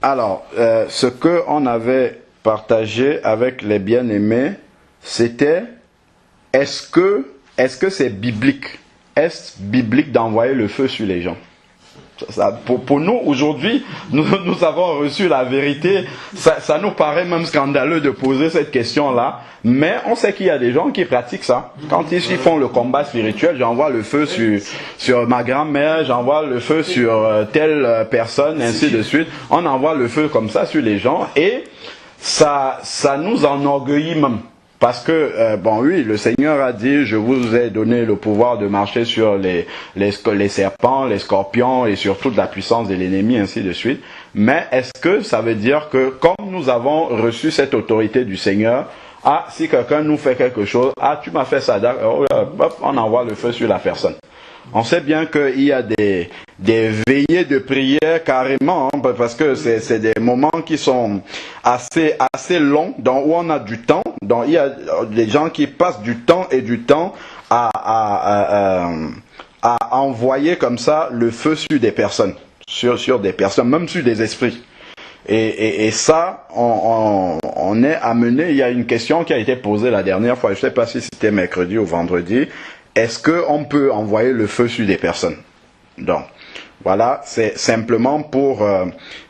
Alors, ce qu'on avait partagé avec les bien-aimés, c'était est-ce que c'est biblique? Est-ce biblique d'envoyer le feu sur les gens? Pour nous, aujourd'hui, nous avons reçu la vérité. Ça nous paraît même scandaleux de poser cette question-là. Mais on sait qu'il y a des gens qui pratiquent ça. Quand ils font le combat spirituel, j'envoie le feu sur ma grand-mère, j'envoie le feu sur telle personne, ainsi de suite. On envoie le feu comme ça sur les gens. Et ça nous enorgueillit même. Parce que, bon oui, le Seigneur a dit, je vous ai donné le pouvoir de marcher sur les serpents, les scorpions et sur toute la puissance de l'ennemi, ainsi de suite. Mais est-ce que ça veut dire que, comme nous avons reçu cette autorité du Seigneur, si quelqu'un nous fait quelque chose, tu m'as fait ça, hop, on envoie le feu sur la personne. On sait bien qu'il y a des veillées de prière carrément, hein, parce que c'est des moments qui sont assez longs, où on a du temps. Donc il y a des gens qui passent du temps et du temps à envoyer comme ça le feu sur des personnes, sur des personnes, même sur des esprits. Et ça, on est amené. Il y a une question qui a été posée la dernière fois, je ne sais pas si c'était mercredi ou vendredi. Est-ce qu'on peut envoyer le feu sur des personnes? Donc, voilà, c'est simplement pour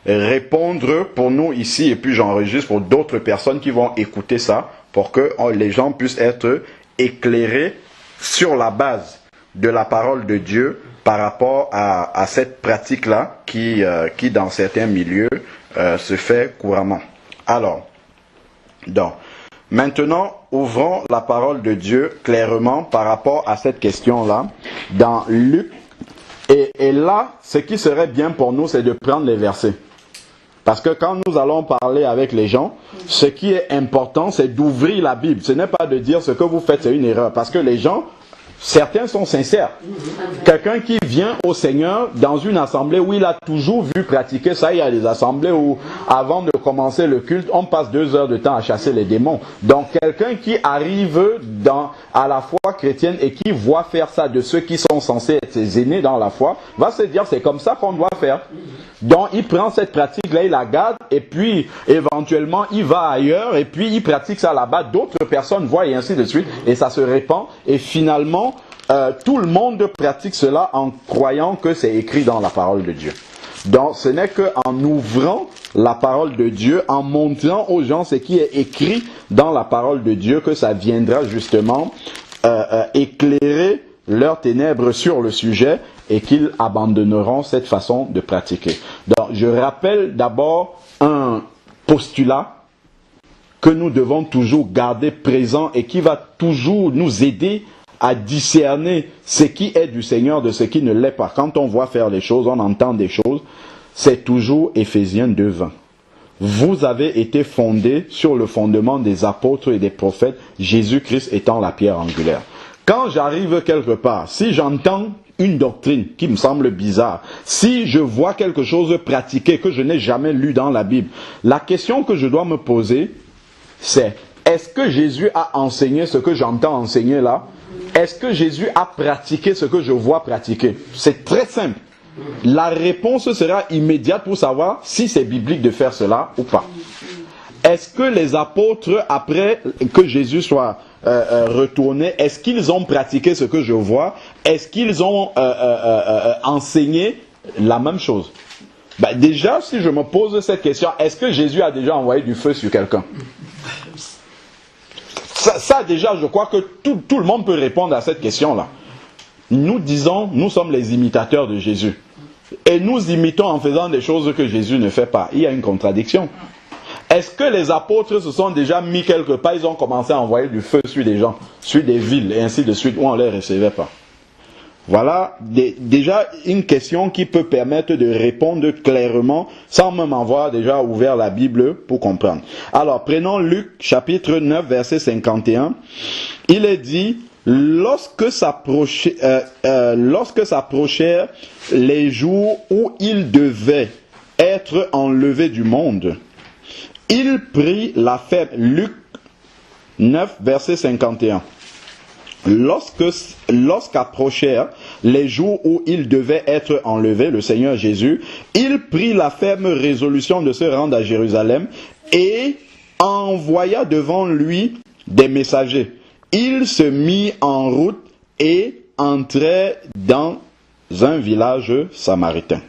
répondre pour nous ici, et puis j'enregistre pour d'autres personnes qui vont écouter ça, pour que les gens puissent être éclairés sur la base de la parole de Dieu par rapport à cette pratique-là qui dans certains milieux, se fait couramment. Alors, donc, maintenant, ouvrons la parole de Dieu clairement par rapport à cette question-là dans Luc. Et là, ce qui serait bien pour nous, c'est de prendre les versets. Parce que quand nous allons parler avec les gens, ce qui est important, c'est d'ouvrir la Bible. Ce n'est pas de dire ce que vous faites, c'est une erreur. Parce que les gens, certains sont sincères. Quelqu'un qui vient au Seigneur dans une assemblée où il a toujours vu pratiquer ça, il y a des assemblées où avant de commencer le culte, on passe 2 heures de temps à chasser les démons. Donc quelqu'un qui arrive à la foi chrétienne et qui voit faire ça de ceux qui sont censés être ses aînés dans la foi, va se dire c'est comme ça qu'on doit faire. Donc il prend cette pratique-là, il la garde et puis éventuellement il va ailleurs et puis il pratique ça là-bas, d'autres personnes voient et ainsi de suite et ça se répand et finalement tout le monde pratique cela en croyant que c'est écrit dans la parole de Dieu. Donc ce n'est qu'en ouvrant la parole de Dieu, en montrant aux gens ce qui est écrit dans la parole de Dieu, que ça viendra justement éclairer leurs ténèbres sur le sujet et qu'ils abandonneront cette façon de pratiquer. Donc je rappelle d'abord un postulat que nous devons toujours garder présent et qui va toujours nous aider à discerner ce qui est du Seigneur de ce qui ne l'est pas. Quand on voit faire les choses, on entend des choses, c'est toujours Éphésiens 2:20. Vous avez été fondés sur le fondement des apôtres et des prophètes, Jésus-Christ étant la pierre angulaire. Quand j'arrive quelque part, si j'entends une doctrine qui me semble bizarre, si je vois quelque chose pratiqué que je n'ai jamais lu dans la Bible, la question que je dois me poser, c'est est-ce que Jésus a enseigné ce que j'entends enseigner là? Est-ce que Jésus a pratiqué ce que je vois pratiquer? C'est très simple. La réponse sera immédiate pour savoir si c'est biblique de faire cela ou pas. Est-ce que les apôtres, après que Jésus soit retourné, est-ce qu'ils ont pratiqué ce que je vois? Est-ce qu'ils ont enseigné la même chose? Déjà, si je me pose cette question, est-ce que Jésus a déjà envoyé du feu sur quelqu'un? Ça déjà, je crois que tout le monde peut répondre à cette question-là. Nous disons, nous sommes les imitateurs de Jésus. Et nous imitons en faisant des choses que Jésus ne fait pas. Il y a une contradiction. Est-ce que les apôtres se sont déjà mis quelque part, ils ont commencé à envoyer du feu sur des gens, sur des villes, et ainsi de suite, où on ne les recevait pas? Voilà déjà une question qui peut permettre de répondre clairement, sans même avoir déjà ouvert la Bible pour comprendre. Alors, prenons Luc, chapitre 9, verset 51. Il est dit, lorsque s'approchèrent les jours où il devait être enlevé du monde, il prit la faible. Luc 9, verset 51. Lorsqu'approchèrent les jours où il devait être enlevé, le Seigneur Jésus, il prit la ferme résolution de se rendre à Jérusalem et envoya devant lui des messagers. Il se mit en route et entrait dans un village samaritain.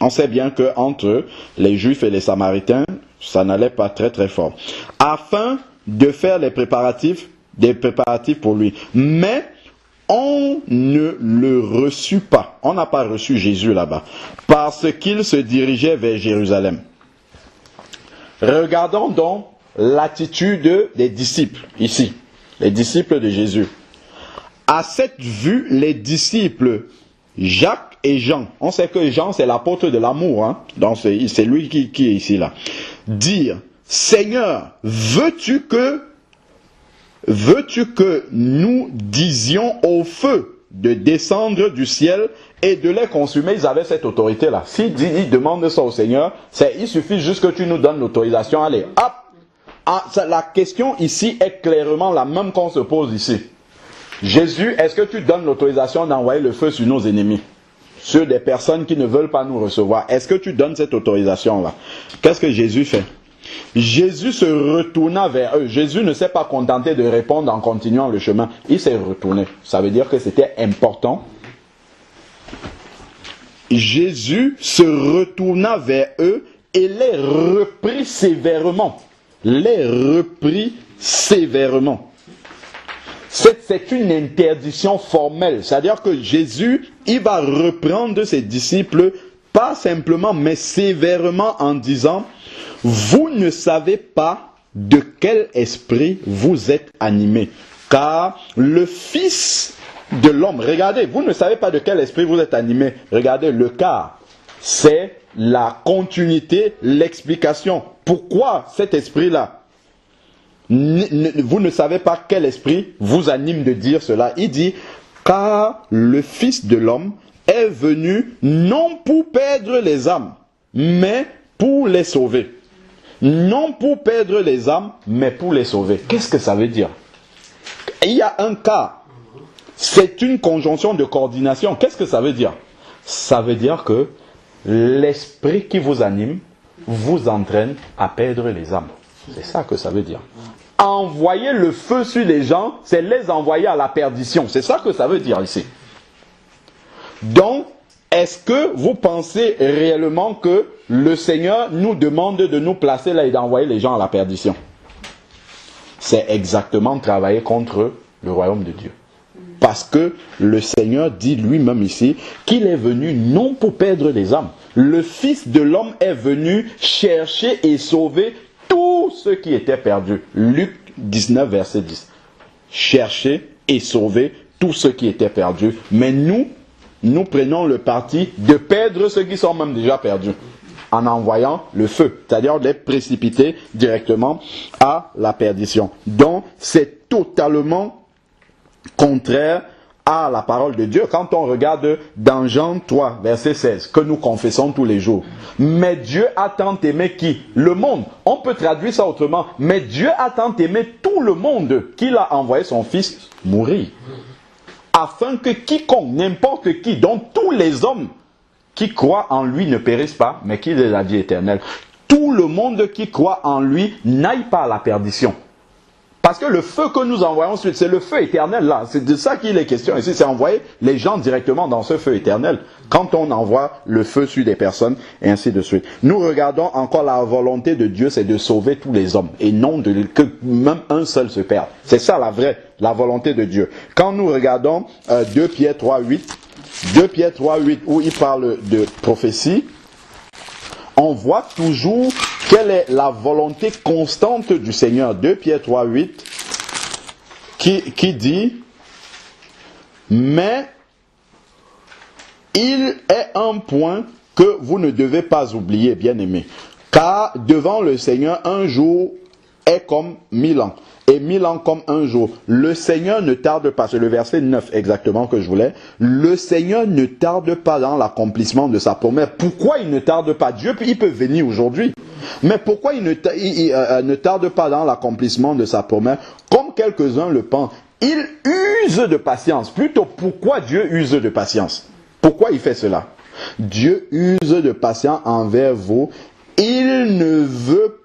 On sait bien qu'entre les Juifs et les Samaritains, ça n'allait pas très très fort. Afin de faire des préparatifs pour lui. Mais on ne le reçut pas. On n'a pas reçu Jésus là-bas. Parce qu'il se dirigeait vers Jérusalem. Regardons donc l'attitude des disciples ici. Les disciples de Jésus. À cette vue, les disciples Jacques et Jean, on sait que Jean c'est l'apôtre de l'amour, hein? Donc c'est lui qui est ici là. Dire, Seigneur, veux-tu que nous disions au feu de descendre du ciel et de les consumer? Ils avaient cette autorité là. S'ils demandent ça au Seigneur, il suffit juste que tu nous donnes l'autorisation. Allez, hop. La question ici est clairement la même qu'on se pose ici. Jésus, est-ce que tu donnes l'autorisation d'envoyer le feu sur nos ennemis? Sur des personnes qui ne veulent pas nous recevoir. Est-ce que tu donnes cette autorisation-là? Qu'est-ce que Jésus fait? Jésus se retourna vers eux. Jésus ne s'est pas contenté de répondre en continuant le chemin. Il s'est retourné. Ça veut dire que c'était important. Jésus se retourna vers eux et les reprit sévèrement. C'est une interdiction formelle. C'est-à-dire que Jésus, il va reprendre ses disciples, pas simplement, mais sévèrement en disant, vous ne savez pas de quel esprit vous êtes animés. Car le Fils de l'homme, regardez, vous ne savez pas de quel esprit vous êtes animés. Regardez, le car, c'est la continuité, l'explication. Pourquoi cet esprit-là? Vous ne savez pas quel esprit vous anime de dire cela. Il dit, car le Fils de l'homme est venu non pour perdre les âmes, mais pour les sauver. Non pour perdre les âmes, mais pour les sauver. Qu'est-ce que ça veut dire? Il y a un cas. C'est une conjonction de coordination. Qu'est-ce que ça veut dire? Ça veut dire que l'esprit qui vous anime vous entraîne à perdre les âmes. C'est ça que ça veut dire. Envoyer le feu sur les gens, c'est les envoyer à la perdition. C'est ça que ça veut dire ici. Donc, est-ce que vous pensez réellement que le Seigneur nous demande de nous placer là et d'envoyer les gens à la perdition? C'est exactement travailler contre le royaume de Dieu. Parce que le Seigneur dit lui-même ici qu'il est venu non pour perdre les âmes. Le Fils de l'homme est venu chercher et sauver tous ceux qui étaient perdus. Luc 19, verset 10. Chercher et sauver tous ceux qui étaient perdus. Mais nous prenons le parti de perdre ceux qui sont même déjà perdus. En envoyant le feu. C'est-à-dire de les précipiter directement à la perdition. Donc, c'est totalement contraire à la parole de Dieu. Quand on regarde dans Jean 3, verset 16, que nous confessons tous les jours. Mais Dieu a tant aimé qui? Le monde. On peut traduire ça autrement. Mais Dieu a tant aimé tout le monde qu'il a envoyé son Fils mourir. Afin que quiconque, n'importe qui, donc tous les hommes qui croient en lui ne périssent pas, mais qu'il ait la vie éternelle. Tout le monde qui croit en lui n'aille pas à la perdition. Parce que le feu que nous envoyons ensuite, c'est le feu éternel là. C'est de ça qu'il est question ici. C'est envoyer les gens directement dans ce feu éternel. Quand on envoie le feu sur des personnes, et ainsi de suite. Nous regardons encore la volonté de Dieu, c'est de sauver tous les hommes. Et non que même un seul se perde. C'est ça la volonté de Dieu. Quand nous regardons 2 Pierre 3, 8, 2 Pierre 3, 8, où il parle de prophétie, on voit toujours quelle est la volonté constante du Seigneur. 2 Pierre 3, 8, qui dit, mais il est un point que vous ne devez pas oublier, bien-aimés. Car devant le Seigneur, un jour est comme 1000 ans. Et 1000 ans comme un jour. Le Seigneur ne tarde pas, c'est le verset 9 exactement que je voulais. Le Seigneur ne tarde pas dans l'accomplissement de sa promesse. Pourquoi il ne tarde pas? Dieu, il peut venir aujourd'hui. Mais pourquoi il ne tarde pas dans l'accomplissement de sa promesse? Comme quelques-uns le pensent, il use de patience. Plutôt, pourquoi Dieu use de patience? Pourquoi il fait cela? Dieu use de patience envers vous. Il ne veut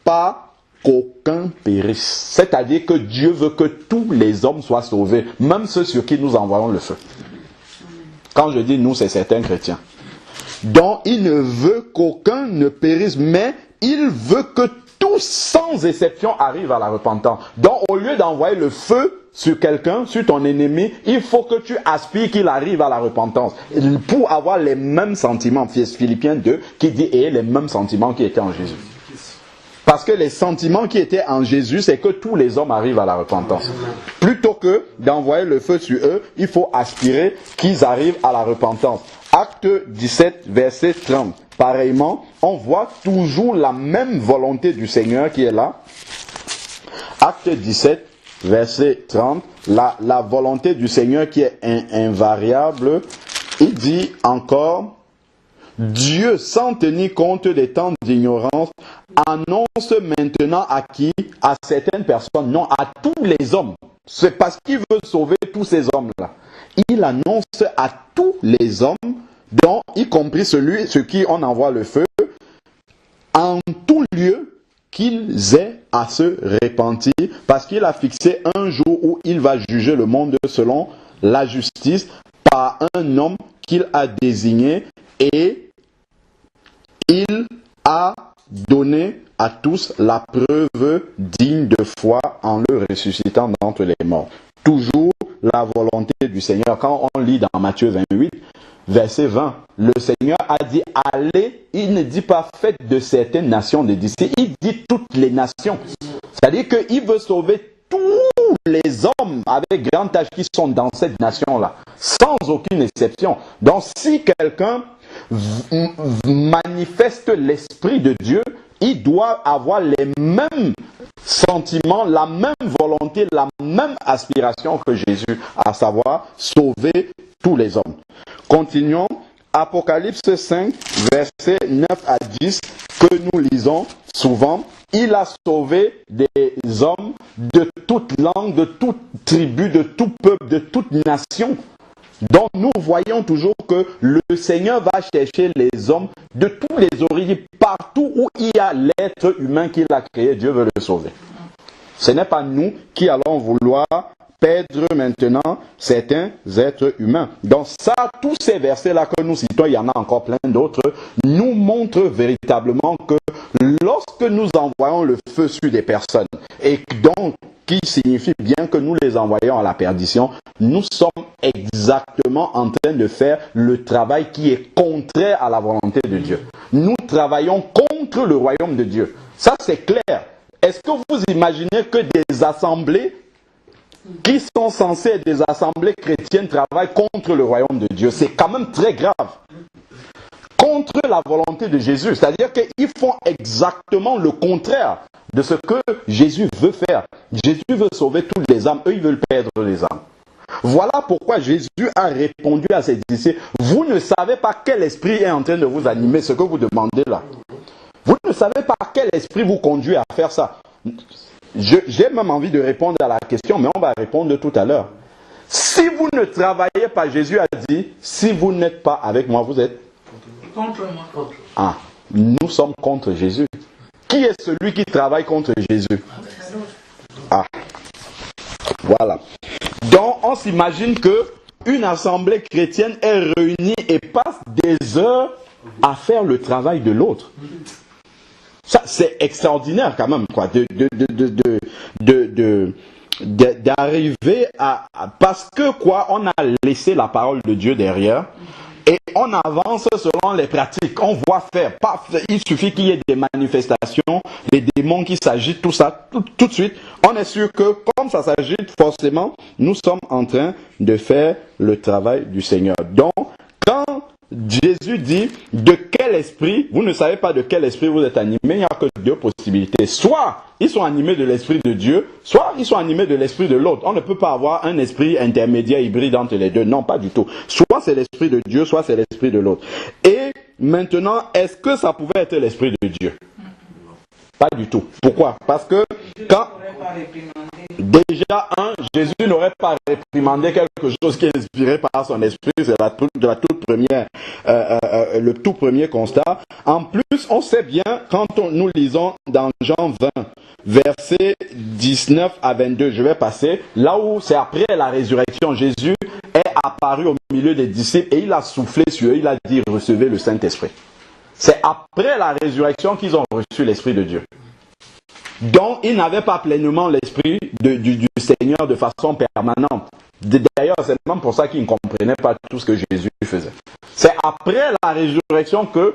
pas qu'aucun périsse. C'est-à-dire que Dieu veut que tous les hommes soient sauvés, même ceux sur qui nous envoyons le feu. Quand je dis nous, c'est certains chrétiens. Donc, il ne veut qu'aucun ne périsse, mais il veut que tous, sans exception, arrivent à la repentance. Donc, au lieu d'envoyer le feu sur quelqu'un, sur ton ennemi, il faut que tu aspires qu'il arrive à la repentance. Pour avoir les mêmes sentiments, Philippiens 2, qui dit, et les mêmes sentiments qui étaient en Jésus. Parce que les sentiments qui étaient en Jésus, c'est que tous les hommes arrivent à la repentance. Plutôt que d'envoyer le feu sur eux, il faut aspirer qu'ils arrivent à la repentance. Acte 17, verset 30. Pareillement, on voit toujours la même volonté du Seigneur qui est là. Acte 17, verset 30. La volonté du Seigneur qui est invariable. Il dit encore, Dieu, sans tenir compte des temps d'ignorance, annonce maintenant à qui? À certaines personnes, non, à tous les hommes. C'est parce qu'il veut sauver tous ces hommes-là. Il annonce à tous les hommes, dont y compris ceux qui on envoie le feu, en tout lieu, qu'ils aient à se repentir, parce qu'il a fixé un jour où il va juger le monde selon la justice par un homme qu'il a désigné, et il a donné à tous la preuve digne de foi en le ressuscitant d'entre les morts. Toujours la volonté du Seigneur. Quand on lit dans Matthieu 28, verset 20, le Seigneur a dit allez, il ne dit pas faites de certaines nations des disciples, il dit toutes les nations. C'est-à-dire qu'il veut sauver tous les hommes avec grand âge qui sont dans cette nation-là, sans aucune exception. Donc si quelqu'un manifeste l'Esprit de Dieu, il doit avoir les mêmes sentiments, la même volonté, la même aspiration que Jésus, à savoir sauver tous les hommes. Continuons. Apocalypse 5, versets 9 à 10, que nous lisons souvent. Il a sauvé des hommes de toute langue, de toute tribu, de tout peuple, de toute nation. Donc nous voyons toujours que le Seigneur va chercher les hommes de tous les origines, partout où il y a l'être humain qu'il a créé, Dieu veut le sauver. Ce n'est pas nous qui allons vouloir perdre maintenant certains êtres humains. Donc ça, tous ces versets-là que nous citons, il y en a encore plein d'autres, nous montrent véritablement que lorsque nous envoyons le feu sur des personnes, et donc qui signifie bien que nous les envoyons à la perdition, nous sommes exactement en train de faire le travail qui est contraire à la volonté de Dieu. Nous travaillons contre le royaume de Dieu. Ça, c'est clair. Est-ce que vous imaginez que des assemblées qui sont censées être des assemblées chrétiennes travaillent contre le royaume de Dieu? C'est quand même très grave. Contre la volonté de Jésus. C'est-à-dire qu'ils font exactement le contraire de ce que Jésus veut faire. Jésus veut sauver toutes les âmes. Eux, ils veulent perdre les âmes. Voilà pourquoi Jésus a répondu à ses disciples. Vous ne savez pas quel esprit est en train de vous animer, ce que vous demandez là. Vous ne savez pas quel esprit vous conduit à faire ça. J'ai même envie de répondre à la question, mais on va répondre tout à l'heure. Si vous ne travaillez pas, Jésus a dit, si vous n'êtes pas avec moi, vous êtes contre moi. Ah, nous sommes contre Jésus. Qui est celui qui travaille contre Jésus? Ah, voilà. Donc, on s'imagine que une assemblée chrétienne est réunie et passe des heures à faire le travail de l'autre. Ça, c'est extraordinaire quand même, quoi, d'arriver à... Parce que, quoi, on a laissé la parole de Dieu derrière et on avance selon les pratiques. On voit faire. Paf, il suffit qu'il y ait des manifestations, les démons qui s'agitent, tout ça, tout de suite. On est sûr que, comme ça s'agite, forcément, nous sommes en train de faire le travail du Seigneur. Donc, quand Jésus dit de quel esprit, vous ne savez pas de quel esprit vous êtes animé, il n'y a que deux possibilités. Soit ils sont animés de l'esprit de Dieu, soit ils sont animés de l'esprit de l'autre. On ne peut pas avoir un esprit intermédiaire hybride entre les deux. Non, pas du tout. Soit c'est l'esprit de Dieu, soit c'est l'esprit de l'autre. Et maintenant, est-ce que ça pouvait être l'esprit de Dieu? Pas du tout. Pourquoi? Parce que quand Déjà, Jésus n'aurait pas réprimandé quelque chose qui est inspiré par son esprit, c'est le tout premier constat. En plus, on sait bien, quand nous lisons dans Jean 20, versets 19 à 22, je vais passer, là où c'est après la résurrection, Jésus est apparu au milieu des disciples et il a soufflé sur eux, il a dit, recevez le Saint-Esprit. C'est après la résurrection qu'ils ont reçu l'Esprit de Dieu. Donc, ils n'avaient pas pleinement l'Esprit du Seigneur de façon permanente. D'ailleurs, c'est même pour ça qu'ils ne comprenaient pas tout ce que Jésus faisait. C'est après la résurrection que,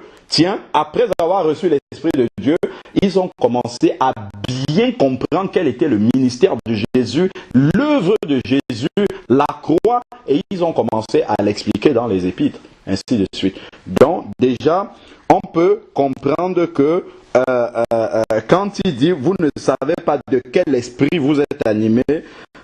après avoir reçu l'Esprit de Dieu, ils ont commencé à bien comprendre quel était le ministère de Jésus, l'œuvre de Jésus, la croix, et ils ont commencé à l'expliquer dans les Épîtres, ainsi de suite. Donc, déjà, on peut comprendre que quand il dit, vous ne savez pas de quel esprit vous êtes animés,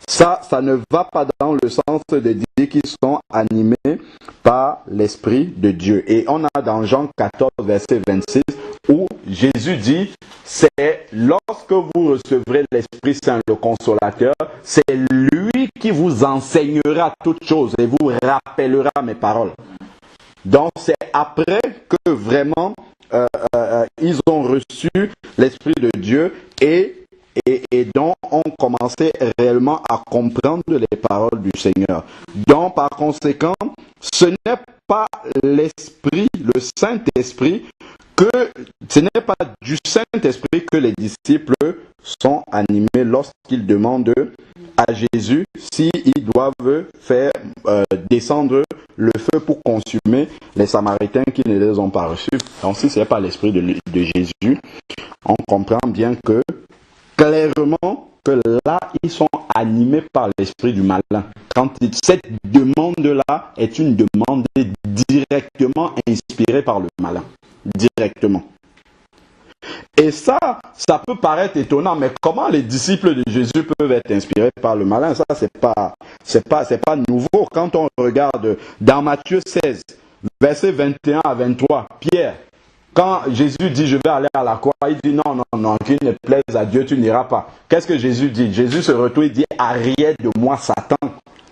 ça ne va pas dans le sens de dire qu'ils sont animés par l'Esprit de Dieu. Et on a dans Jean 14, verset 26, où Jésus dit, c'est lorsque vous recevrez l'Esprit Saint, le Consolateur, c'est lui qui vous enseignera toutes choses et vous rappellera mes paroles. Donc c'est après que vraiment ils ont reçu l'Esprit de Dieu et donc ont commencé réellement à comprendre les paroles du Seigneur. Donc par conséquent, ce n'est pas l'Esprit, le Saint-Esprit, ce n'est pas du Saint-Esprit que les disciples sont animés lorsqu'ils demandent à Jésus s'ils doivent faire descendre le feu pour consumer les Samaritains qui ne les ont pas reçus. Donc si ce n'est pas l'Esprit de Jésus, on comprend bien que clairement que là, ils sont animés par l'esprit du malin. Quand cette demande-là est une demande directement inspirée par le malin. Directement. Et ça peut paraître étonnant, mais comment les disciples de Jésus peuvent être inspirés par le malin? Ça, c'est pas nouveau. Quand on regarde dans Matthieu 16, versets 21 à 23, Pierre, quand Jésus dit, je vais aller à la croix, il dit, non, qu'il ne plaise à Dieu, tu n'iras pas. Qu'est-ce que Jésus dit? Jésus se retourne et dit, arrière de moi, Satan.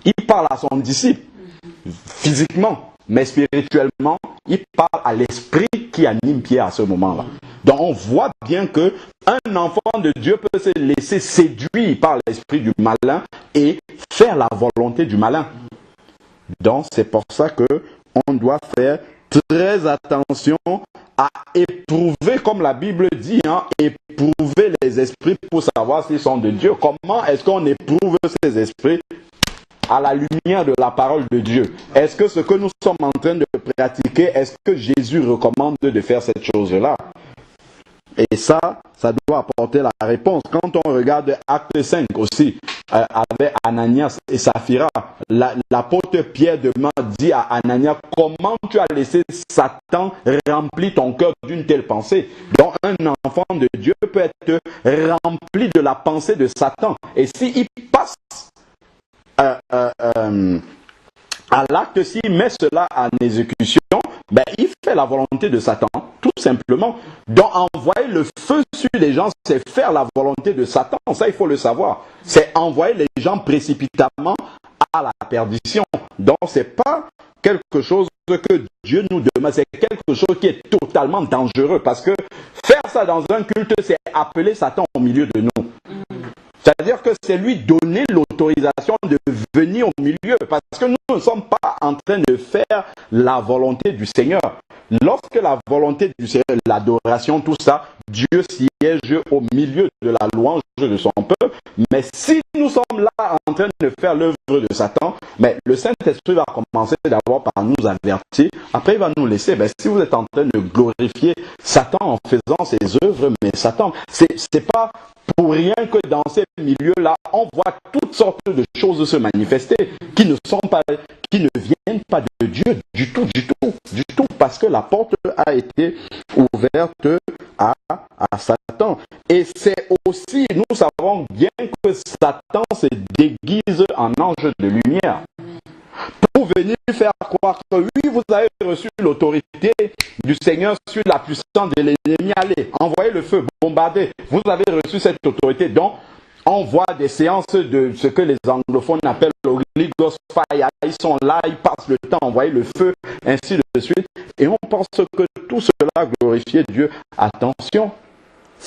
Il parle à son disciple, physiquement, mais spirituellement, il parle à l'esprit qui anime Pierre à ce moment-là. Donc on voit bien que un enfant de Dieu peut se laisser séduire par l'esprit du malin et faire la volonté du malin. Donc c'est pour ça que on doit faire très attention à éprouver, comme la Bible dit, éprouver les esprits pour savoir s'ils sont de Dieu. Comment est-ce qu'on éprouve ces esprits? À la lumière de la parole de Dieu. Est-ce que ce que nous sommes en train de pratiquer, est-ce que Jésus recommande de faire cette chose-là? Et ça doit apporter la réponse. Quand on regarde Acte 5 aussi, avec Ananias et Saphira, l'apôtre Pierre dit à Ananias, comment tu as laissé Satan remplir ton cœur d'une telle pensée? Donc un enfant de Dieu peut être rempli de la pensée de Satan. Et s'il passe à l'acte, s'il met cela en exécution, il fait la volonté de Satan, tout simplement. Donc envoyer le feu sur les gens, c'est faire la volonté de Satan, ça il faut le savoir. C'est envoyer les gens précipitamment à la perdition. Donc c'est pas quelque chose que Dieu nous demande, c'est quelque chose qui est totalement dangereux, parce que faire ça dans un culte, c'est appeler Satan au milieu de nous. C'est-à-dire que c'est lui donner l'autorisation de venir au milieu, parce que nous ne sommes pas en train de faire la volonté du Seigneur. Lorsque la volonté du Seigneur, l'adoration, tout ça, Dieu siège au milieu de la louange de son peuple. Mais si nous sommes là en train de faire l'œuvre de Satan, mais le Saint-Esprit va commencer d'abord par nous avertir. Après, il va nous laisser. Si vous êtes en train de glorifier Satan en faisant ses œuvres, mais Satan, c'est pas pour rien que dans ces milieux-là, on voit toutes sortes de choses se manifester qui ne viennent pas de Dieu du tout, parce que la porte a été ouverte à Satan. Et c'est aussi, nous savons bien que Satan se déguise en ange de lumière pour venir faire croire que oui, vous avez reçu l'autorité du Seigneur sur la puissance de l'ennemi. Allez, envoyez le feu, bombardez. Vous avez reçu cette autorité. Donc, On voit des séances de ce que les anglophones appellent Holy Ghost Fire. Ils sont là, ils passent le temps à envoyer le feu, ainsi de suite. Et on pense que tout cela glorifiait Dieu. Attention,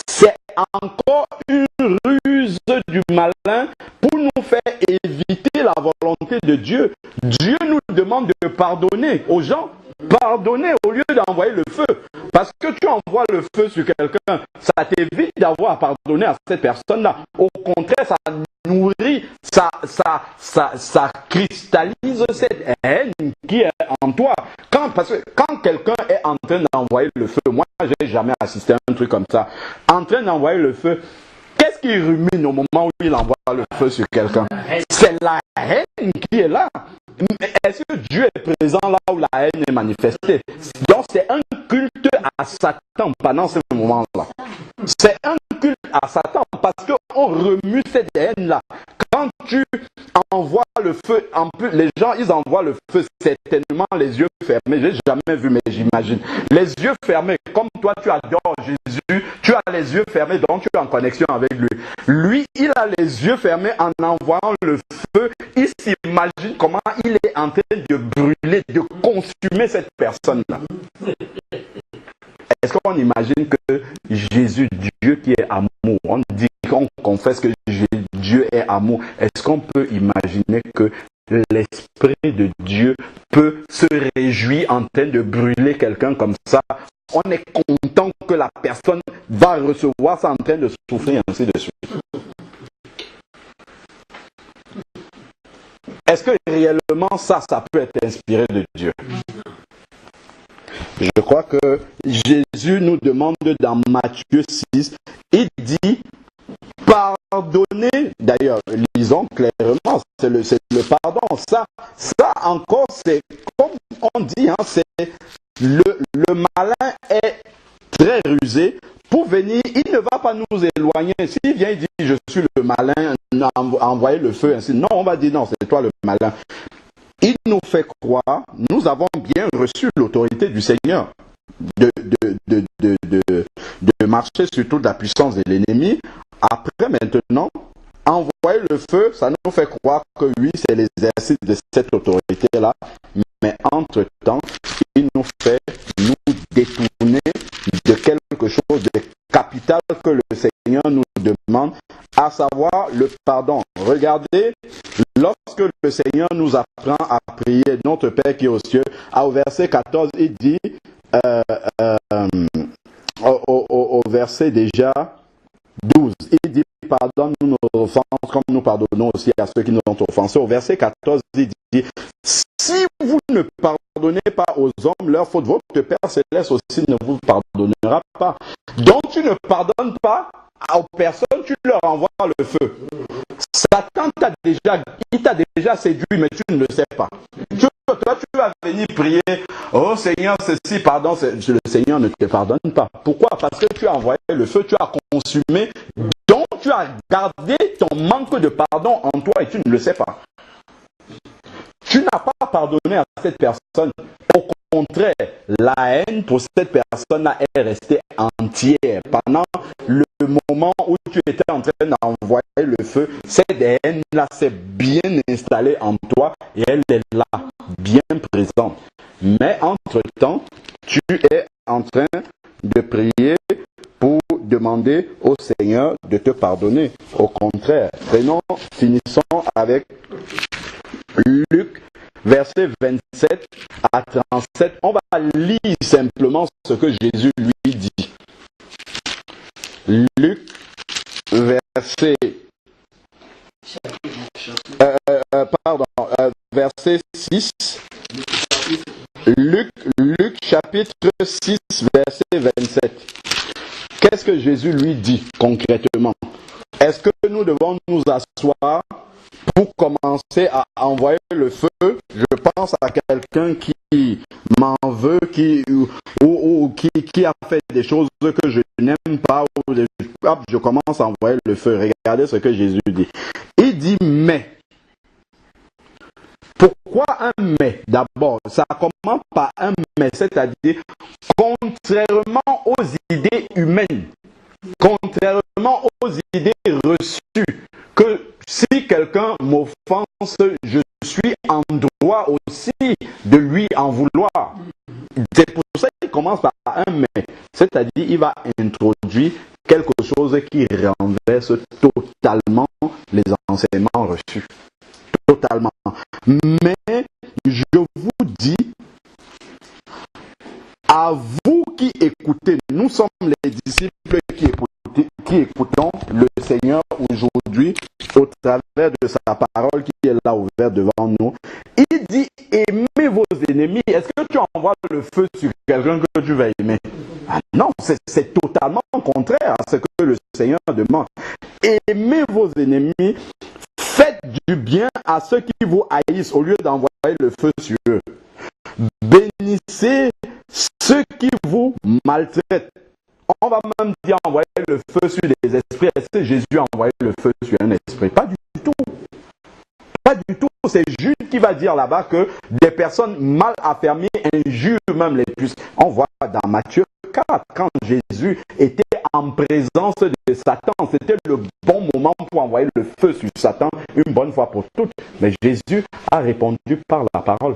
c'est encore une ruse du malin pour nous faire éviter la volonté de Dieu. Dieu nous demande de pardonner aux gens. Pardonner au lieu d'envoyer le feu. Parce que tu envoies le feu sur quelqu'un, ça t'évite d'avoir à pardonner à cette personne-là. Au contraire, ça nourrit, ça cristallise cette haine qui est en toi. Parce que quand quelqu'un est en train d'envoyer le feu, moi, j'ai jamais assisté à un truc comme ça, en train d'envoyer le feu, qu'est-ce qui rumine au moment où il envoie le feu sur quelqu'un? C'est la haine qui est là. Mais est-ce que Dieu est présent là où la haine est manifestée? Donc c'est un culte à Satan pendant ce moment-là. C'est un culte à Satan parce qu'on remue cette haine-là. Quand tu envoies le feu, en plus, les gens, ils envoient le feu certainement les yeux fermés. J'ai jamais vu, mais j'imagine. Les yeux fermés, comme toi tu adores Jésus, tu as les yeux fermés, donc tu es en connexion avec lui. Lui, il a les yeux fermés en envoyant le feu. Il s'imagine comment il est en train de brûler, de consumer cette personne-là. Est-ce qu'on imagine que Jésus, Dieu qui est amour, on dit qu'on confesse que Dieu est amour, est-ce qu'on peut imaginer que l'Esprit de Dieu peut se réjouir en train de brûler quelqu'un comme ça? On est content que la personne va recevoir ça en train de souffrir, ainsi de suite. Est-ce que réellement ça peut être inspiré de Dieu? Je crois que Jésus nous demande dans Matthieu 6, il dit pardonnez, d'ailleurs, lisons clairement, c'est le pardon. Ça encore, c'est comme on dit, hein, c'est le malin est très rusé. Pour venir, il ne va pas nous éloigner. S'il vient, il dit je suis le malin, envoyez le feu, ainsi. Non, on va dire non, c'est toi le malin. Il nous fait croire, nous avons bien reçu l'autorité du Seigneur de marcher sur toute la puissance de l'ennemi. Après, maintenant, envoyer le feu, ça nous fait croire que oui, c'est l'exercice de cette autorité-là. Mais entre-temps, il nous fait nous détourner de quelque chose de capital que le Seigneur nous demande, à savoir le pardon. Regardez, lorsque le Seigneur nous apprend à prier, notre Père qui est aux cieux, au verset 14, il dit, au verset déjà 12, il dit, pardonne-nous nos offenses comme nous pardonnons aussi à ceux qui nous ont offensés. Au verset 14, il dit, si vous ne pardonnez pas aux hommes leurs fautes, votre Père céleste aussi ne vous pardonnera pas. Donc tu ne pardonnes pas aux personnes, tu leur envoies le feu. Satan t'a déjà séduit, mais tu ne le sais pas. Toi, tu vas venir prier, oh Seigneur, ceci, pardon, le Seigneur ne te pardonne pas. Pourquoi? Parce que tu as envoyé le feu, tu as consumé, donc tu as gardé ton manque de pardon en toi et tu ne le sais pas. Tu n'as pas pardonné à cette personne. Au contraire, la haine pour cette personne-là est restée entière. Pendant le moment où tu étais en train d'envoyer le feu, cette haine-là s'est bien installée en toi et elle est là, bien présente. Mais entre-temps, tu es en train de prier pour demander au Seigneur de te pardonner. Au contraire, finissons avec Luc, verset 27 à 37. On va lire simplement ce que Jésus lui dit. Luc, verset 6. Luc chapitre 6, verset 27. Qu'est-ce que Jésus lui dit concrètement? Est-ce que nous devons nous asseoir pour commencer à envoyer le feu? Je pense à quelqu'un qui m'en veut, qui a fait des choses que je n'aime pas, je commence à envoyer le feu. Regardez ce que Jésus dit. Il dit mais. Pourquoi un mais? D'abord, ça commence par un mais, c'est-à-dire contrairement aux idées humaines, contrairement aux idées reçues, quelqu'un m'offense, je suis en droit aussi de lui en vouloir. C'est pour ça qu'il commence par un mais. C'est-à-dire, il va introduire quelque chose qui renverse totalement les enseignements reçus. Totalement. Mais, je vous dis, à vous qui écoutez, nous sommes les disciples qui écoutons le Seigneur aujourd'hui au travers de sa parole qui est là ouverte devant nous. Il dit, aimez vos ennemis. Est-ce que tu envoies le feu sur quelqu'un que tu vas aimer? Ah non, c'est totalement contraire à ce que le Seigneur demande. Aimez vos ennemis, faites du bien à ceux qui vous haïssent au lieu d'envoyer le feu sur eux. Bénissez ceux qui vous maltraitent. On va même dire envoyer le feu sur les esprits. Est-ce que Jésus a envoyé le feu sur un esprit? Pas du tout. Pas du tout. C'est Jude qui va dire là-bas que des personnes mal affermies injurent même les puces. On voit dans Matthieu 4, quand Jésus était en présence de Satan, c'était le bon moment pour envoyer le feu sur Satan une bonne fois pour toutes. Mais Jésus a répondu par la parole.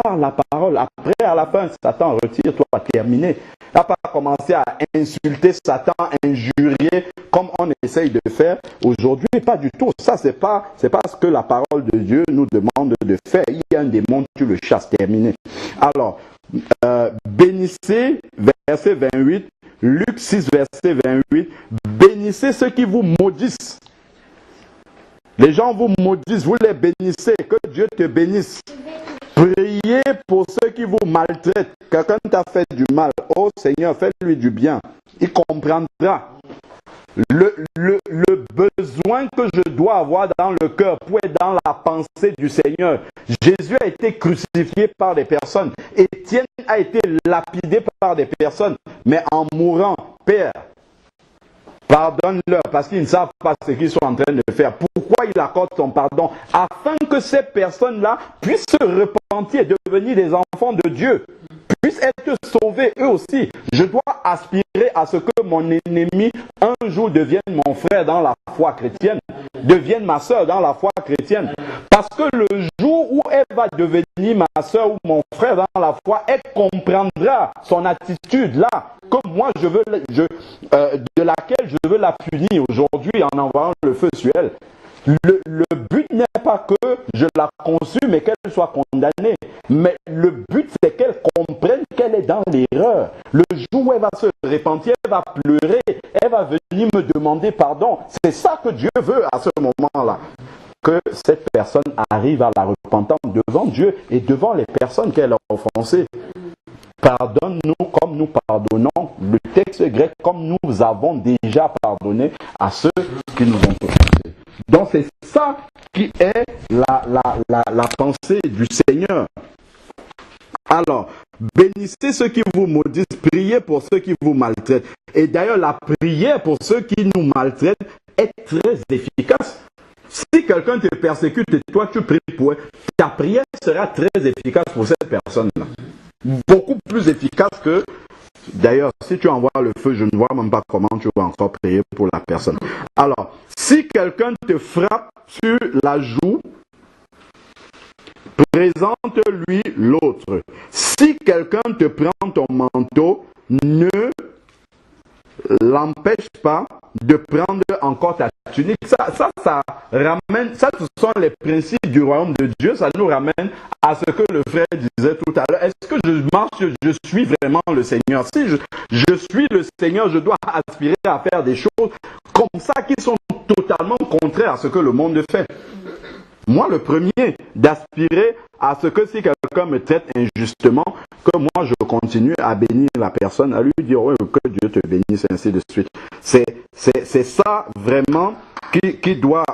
Par la parole. Après, à la fin, Satan, retire-toi, terminé. Il n'a pas commencé à insulter Satan, injurier, comme on essaye de faire aujourd'hui. Pas du tout. Ça, c'est pas ce que la parole de Dieu nous demande de faire. Il y a un démon, tu le chasses, terminé. Alors, bénissez, verset 28, Luc 6, verset 28, bénissez ceux qui vous maudissent. Les gens vous maudissent, vous les bénissez, que Dieu te bénisse. Priez pour ceux qui vous maltraitent. Quelqu'un t'a fait du mal. Oh Seigneur, fais-lui du bien. Il comprendra. Le besoin que je dois avoir dans le cœur pour être dans la pensée du Seigneur. Jésus a été crucifié par des personnes. Étienne a été lapidé par des personnes. Mais en mourant, Père, pardonne-leur parce qu'ils ne savent pas ce qu'ils sont en train de faire. Pourquoi il accorde son pardon? Afin que ces personnes-là puissent se repentir et devenir des enfants de Dieu. Puissent être sauvés eux aussi. Je dois aspirer à ce que mon ennemi un jour devienne mon frère dans la foi chrétienne. Devienne ma soeur dans la foi chrétienne. Parce que le jour où elle va devenir ma soeur ou mon frère dans la foi, elle comprendra son attitude là. Que moi de laquelle je veux la punir aujourd'hui en envoyant le feu sur elle. Le but n'est pas que je la consume et qu'elle soit condamnée. Mais le but c'est qu'elle comprenne qu'elle est dans l'erreur. Le jour où elle va se repentir, elle va pleurer, elle va venir me demander pardon. C'est ça que Dieu veut à ce moment-là. Que cette personne arrive à la repentance devant Dieu et devant les personnes qu'elle a offensées. Pardonne-nous comme nous pardonnons. Le texte grec, comme nous avons déjà pardonné à ceux qui nous ont offensés. Donc c'est ça qui est la pensée du Seigneur. Alors, bénissez ceux qui vous maudissent, priez pour ceux qui vous maltraitent. Et d'ailleurs, la prière pour ceux qui nous maltraitent est très efficace. Si quelqu'un te persécute et toi tu pries pour eux, ta prière sera très efficace pour cette personne-là. Beaucoup plus efficace que... D'ailleurs, si tu envoies le feu, je ne vois même pas comment tu vas encore prier pour la personne. Alors, si quelqu'un te frappe sur la joue, présente-lui l'autre. Si quelqu'un te prend ton manteau, ne l'empêche pas de prendre encore ta tunique. Ça ramène, ça ce sont les principes du royaume de Dieu, ça nous ramène à ce que le frère disait tout à l'heure. Est-ce que je marche, je suis vraiment le Seigneur? Si je suis le Seigneur, je dois aspirer à faire des choses comme ça qui sont totalement contraires à ce que le monde fait. Moi, le premier, d'aspirer à ce que si quelqu'un me traite injustement, que moi je continue à bénir la personne, à lui dire oh, que Dieu te bénisse, ainsi de suite. C'est ça vraiment qui doit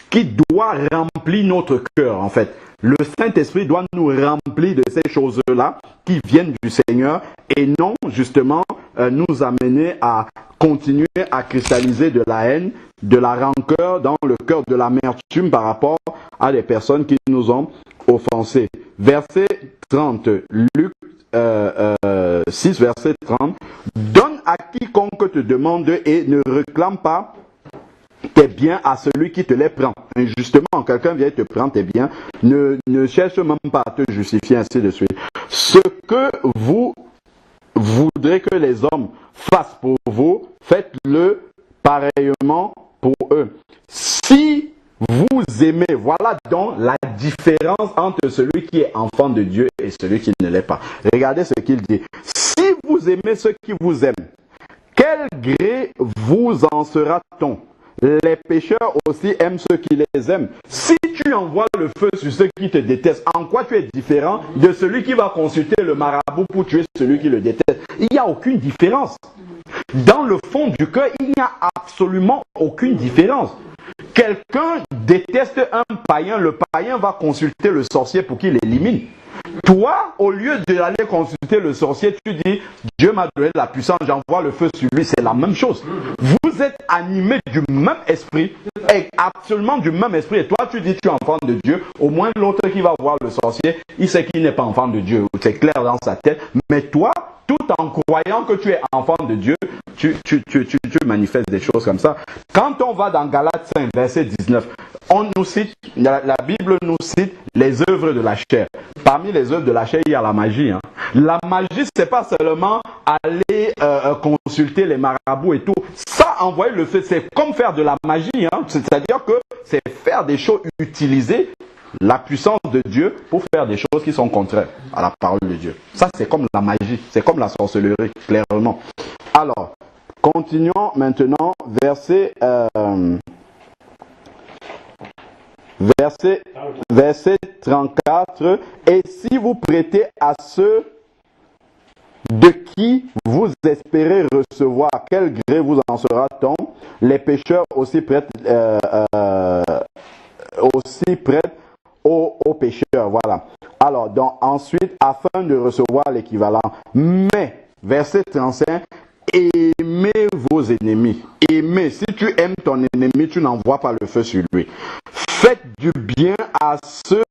qui doit remplir notre cœur en fait. Le Saint-Esprit doit nous remplir de ces choses-là qui viennent du Seigneur et non justement nous amener à continuer à cristalliser de la haine, de la rancœur dans le cœur, de l'amertume par rapport à des personnes qui nous ont offensés. Verset 30, Luc 6, verset 30. Donne à quiconque te demande et ne réclame pas tes biens à celui qui te les prend. Injustement, quelqu'un vient te prendre tes biens, ne cherche même pas à te justifier, ainsi de suite. Ce que vous voudrez que les hommes fassent pour vous, faites-le pareillement pour eux. Si vous aimez, voilà donc la différence entre celui qui est enfant de Dieu et celui qui ne l'est pas. Regardez ce qu'il dit. Si vous aimez ceux qui vous aiment, quel gré vous en sera-t-on? Les pécheurs aussi aiment ceux qui les aiment. Si tu envoies le feu sur ceux qui te détestent, en quoi tu es différent de celui qui va consulter le marabout pour tuer celui qui le déteste? Il n'y a aucune différence. Dans le fond du cœur, il n'y a absolument aucune différence. Quelqu'un déteste un païen, le païen va consulter le sorcier pour qu'il l'élimine. Toi, au lieu d'aller consulter le sorcier, tu dis, Dieu m'a donné la puissance, j'envoie le feu sur lui, c'est la même chose. Vous êtes animés du même esprit, absolument du même esprit, et toi tu dis, tu es enfant de Dieu, au moins l'autre qui va voir le sorcier, il sait qu'il n'est pas enfant de Dieu, c'est clair dans sa tête, mais toi, tout en croyant que tu es enfant de Dieu, tu manifestes des choses comme ça. Quand on va dans Galates 5, verset 19, on nous cite, la Bible nous cite les œuvres de la chair. Parmi les œuvres de la chair, il y a la magie. Hein. La magie, c'est pas seulement aller consulter les marabouts et tout. Ça, envoyer le feu, c'est comme faire de la magie. Hein. C'est-à-dire que c'est faire des choses, utiliser la puissance de Dieu pour faire des choses qui sont contraires à la parole de Dieu. Ça, c'est comme la magie, c'est comme la sorcellerie, clairement. Alors, continuons maintenant, verset 34. Et si vous prêtez à ceux de qui vous espérez recevoir, quel gré vous en sera-t-on? Les pécheurs aussi prêtent aux pécheurs. Voilà. Alors, donc, ensuite, afin de recevoir l'équivalent. Mais, verset 35, aimez vos ennemis. Aimez. Si tu aimes ton ennemi, tu n'envoies pas le feu sur lui. Faites du bien à ceux,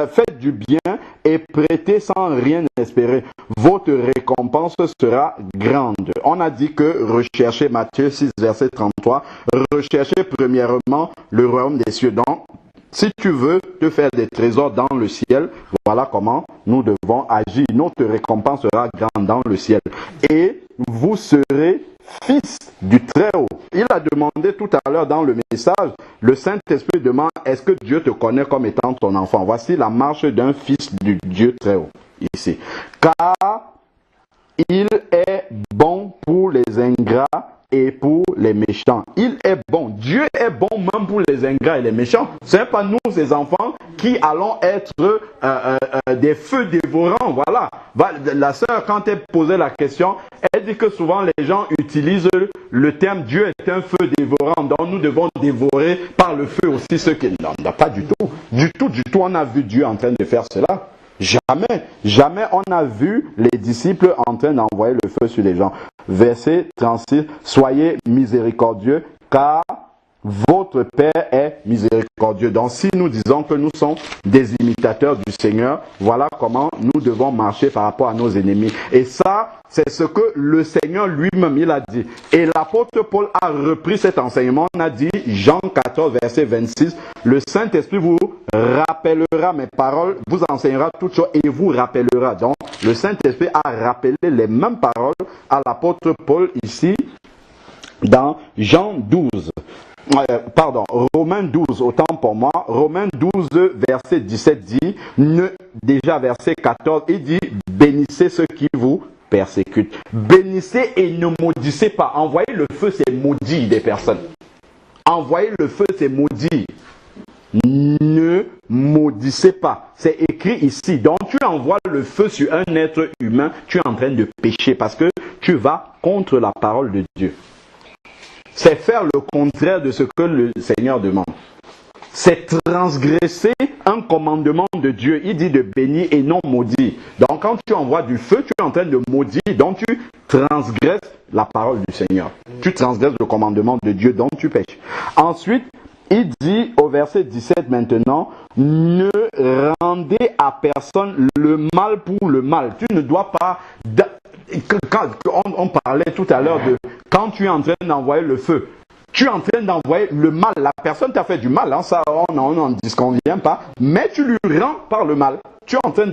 faites du bien et prêtez sans rien espérer. Votre récompense sera grande. On a dit que recherchez, Matthieu 6, verset 33, recherchez premièrement le royaume des cieux. Donc, si tu veux te faire des trésors dans le ciel, voilà comment nous devons agir. Notre récompense sera grande dans le ciel. Et vous serez fils du Très-Haut. Il a demandé tout à l'heure dans le message, le Saint-Esprit demande, est-ce que Dieu te connaît comme étant ton enfant? Voici la marche d'un fils du Dieu Très-Haut, ici. Car il est bon pour les ingrats et pour les méchants. Il est bon. Dieu est bon même pour les ingrats et les méchants. Ce n'est pas nous, ces enfants, qui allons être des feux dévorants. Voilà. La sœur, quand elle posait la question, elle dit que souvent les gens utilisent le terme Dieu est un feu dévorant. Donc nous devons dévorer par le feu aussi ceux qui... Non, pas du tout. Du tout, on a vu Dieu en train de faire cela. Jamais on a vu les disciples en train d'envoyer le feu sur les gens. Verset 36, soyez miséricordieux car votre Père est miséricordieux. Donc si nous disons que nous sommes des imitateurs du Seigneur, voilà comment nous devons marcher par rapport à nos ennemis. Et ça, c'est ce que le Seigneur lui-même il a dit. Et l'apôtre Paul a repris cet enseignement. On a dit, Jean 14, verset 26, le Saint-Esprit vous rappellera mes paroles, vous enseignera toutes choses et vous rappellera. Donc, le Saint-Esprit a rappelé les mêmes paroles à l'apôtre Paul ici, dans Jean 12. Romains 12, autant pour moi. Romains 12, verset 17 dit, déjà verset 14, il dit, bénissez ceux qui vous persécutent. Bénissez et ne maudissez pas. Envoyer le feu, c'est maudire des personnes. Envoyer le feu, c'est maudire. Ne maudissez pas. C'est écrit ici. Donc tu envoies le feu sur un être humain, tu es en train de pécher parce que tu vas contre la parole de Dieu. C'est faire le contraire de ce que le Seigneur demande. C'est transgresser un commandement de Dieu. Il dit de bénir et non maudire. Donc quand tu envoies du feu, tu es en train de maudire. Donc tu transgresses la parole du Seigneur. Tu transgresses le commandement de Dieu, donc tu pêches. Ensuite, il dit au verset 17 maintenant, ne rendez à personne le mal pour le mal. Tu ne dois pas... quand on parlait tout à l'heure de quand tu es en train d'envoyer le feu, tu es en train d'envoyer le mal. La personne t'a fait du mal, hein, ça on n'en disconvient pas, mais tu lui rends par le mal. Tu es en train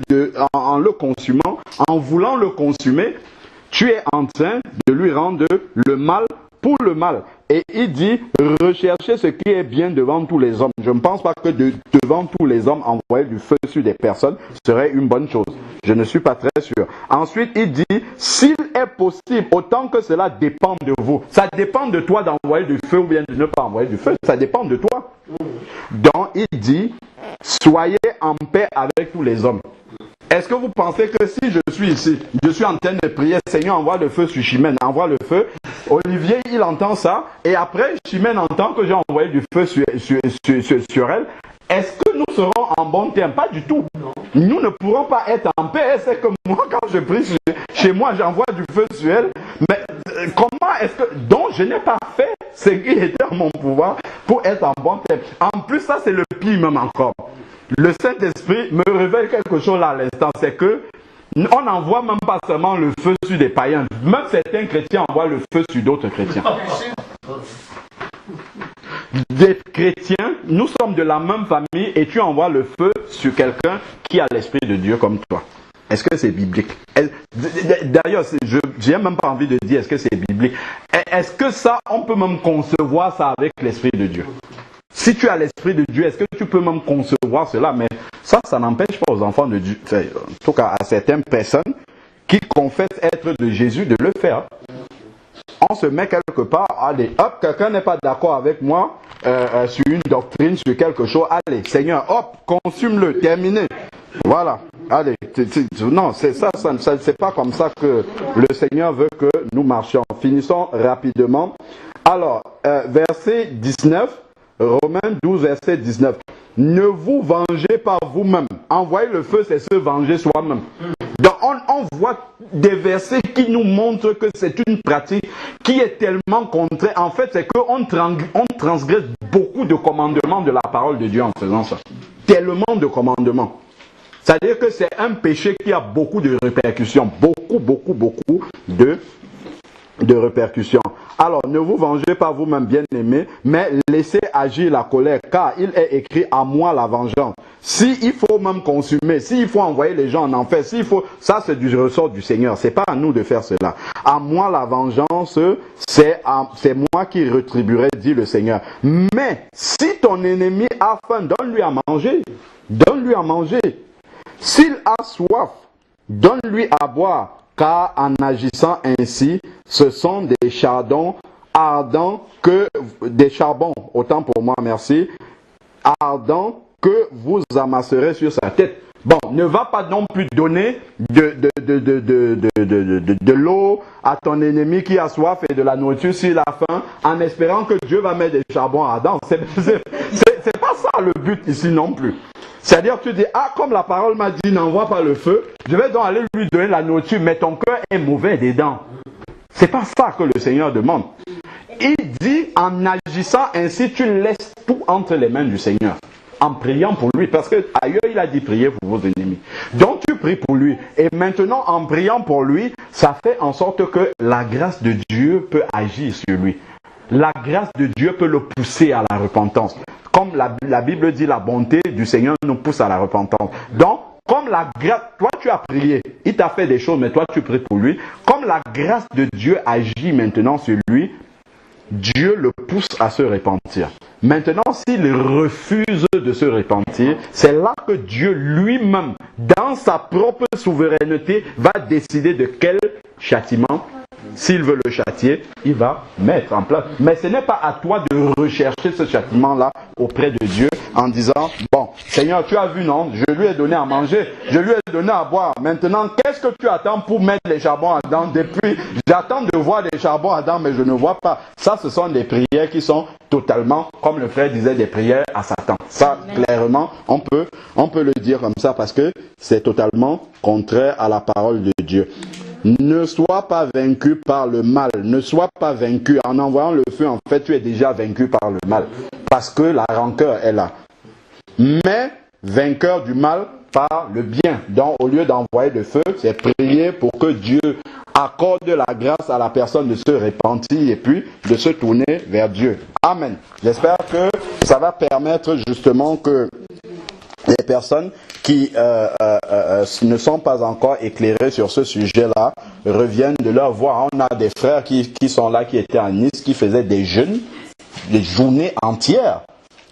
en le consumant, en voulant le consumer, tu es en train de lui rendre le mal pour le mal. Et il dit, recherchez ce qui est bien devant tous les hommes. Je ne pense pas que devant tous les hommes, envoyer du feu sur des personnes serait une bonne chose. Je ne suis pas très sûr. Ensuite, il dit, s'il est possible, autant que cela dépend de vous. Ça dépend de toi d'envoyer du feu ou bien de ne pas envoyer du feu. Ça dépend de toi. Donc, il dit, soyez en paix avec tous les hommes. Est-ce que vous pensez que si je suis ici, je suis en train de prier, Seigneur, envoie le feu sur Chimène, envoie le feu. Olivier, il entend ça, et après, Chimène entend que j'ai envoyé du feu sur elle. Est-ce que nous serons en bon terme? Pas du tout. Nous ne pourrons pas être en paix. C'est que moi, quand je prie chez moi, j'envoie du feu sur elle. Mais comment est-ce que... Donc, je n'ai pas fait ce qui était en mon pouvoir pour être en bon terme. En plus, ça, c'est le pire même encore. Le Saint-Esprit me révèle quelque chose là à l'instant, c'est que on n'envoie même pas seulement le feu sur des païens. Même certains chrétiens envoient le feu sur d'autres chrétiens. Des chrétiens, nous sommes de la même famille et tu envoies le feu sur quelqu'un qui a l'Esprit de Dieu comme toi. Est-ce que c'est biblique? D'ailleurs, je n'ai même pas envie de dire est-ce que c'est biblique. Est-ce que ça, on peut même concevoir ça avec l'Esprit de Dieu? Si tu as l'Esprit de Dieu, est-ce que tu peux même concevoir cela? Mais ça n'empêche pas aux enfants de Dieu, en tout cas à certaines personnes qui confessent être de Jésus, de le faire. On se met quelque part, allez, hop, quelqu'un n'est pas d'accord avec moi sur une doctrine, sur quelque chose, allez, Seigneur, hop, consume-le, terminé. Voilà, allez, non, c'est ça, c'est pas comme ça que le Seigneur veut que nous marchions. Finissons rapidement. Alors, verset 19. Romains 12, verset 19. Ne vous vengez pas vous-même. Envoyer le feu, c'est se venger soi-même. Donc, on voit des versets qui nous montrent que c'est une pratique qui est tellement contraire. En fait, c'est qu'on transgresse beaucoup de commandements de la parole de Dieu en faisant ça. Tellement de commandements. C'est-à-dire que c'est un péché qui a beaucoup de répercussions. Beaucoup de répercussions. Alors, ne vous vengez pas vous-même, bien-aimés, mais laissez agir la colère, car il est écrit à moi la vengeance. S'il faut même consumer, s'il faut envoyer les gens en enfer, s'il faut, ça c'est du ressort du Seigneur. C'est pas à nous de faire cela. À moi la vengeance, c'est moi qui rétribuerai, dit le Seigneur. Mais si ton ennemi a faim, donne-lui à manger. Donne-lui à manger. S'il a soif, donne-lui à boire. Car en agissant ainsi, ce sont des chardons ardents que des charbons, autant pour moi, merci, ardents que vous amasserez sur sa tête. Bon, ne va pas non plus donner de l'eau à ton ennemi qui a soif et de la nourriture s'il a faim, en espérant que Dieu va mettre des charbons ardents. C'est pas ça le but ici non plus. C'est-à-dire que tu dis, ah, comme la parole m'a dit, n'envoie pas le feu, je vais donc aller lui donner la nourriture, mais ton cœur est mauvais dedans. C'est pas ça que le Seigneur demande. Il dit, en agissant ainsi, tu laisses tout entre les mains du Seigneur. En priant pour lui, parce que ailleurs il a dit prier pour vos ennemis. Donc tu pries pour lui. Et maintenant, en priant pour lui, ça fait en sorte que la grâce de Dieu peut agir sur lui. La grâce de Dieu peut le pousser à la repentance. Comme la Bible dit, la bonté du Seigneur nous pousse à la repentance. Donc, comme la grâce, toi tu as prié, il t'a fait des choses, mais toi tu pries pour lui. Comme la grâce de Dieu agit maintenant sur lui, Dieu le pousse à se repentir. Maintenant, s'il refuse de se repentir, c'est là que Dieu lui-même, dans sa propre souveraineté, va décider de quel châtiment. S'il veut le châtier, il va mettre en place. Mais ce n'est pas à toi de rechercher ce châtiment-là auprès de Dieu en disant, bon, Seigneur, tu as vu, non? Je lui ai donné à manger, je lui ai donné à boire. Maintenant, qu'est-ce que tu attends pour mettre les charbons dedans? Depuis, j'attends de voir des charbons dedans, mais je ne vois pas. Ça, ce sont des prières qui sont totalement, comme le frère disait, des prières à Satan. Ça, clairement, on peut le dire comme ça parce que c'est totalement contraire à la parole de Dieu. Ne sois pas vaincu par le mal. Ne sois pas vaincu. En envoyant le feu, en fait, tu es déjà vaincu par le mal. Parce que la rancœur est là. Mais vainqueur du mal par le bien. Donc, au lieu d'envoyer le feu, c'est prier pour que Dieu accorde la grâce à la personne de se repentir et puis de se tourner vers Dieu. Amen. J'espère que ça va permettre justement que les personnes qui ne sont pas encore éclairées sur ce sujet-là reviennent de leur voix. On a des frères qui sont là, qui étaient à Nice, qui faisaient des jeûnes, des journées entières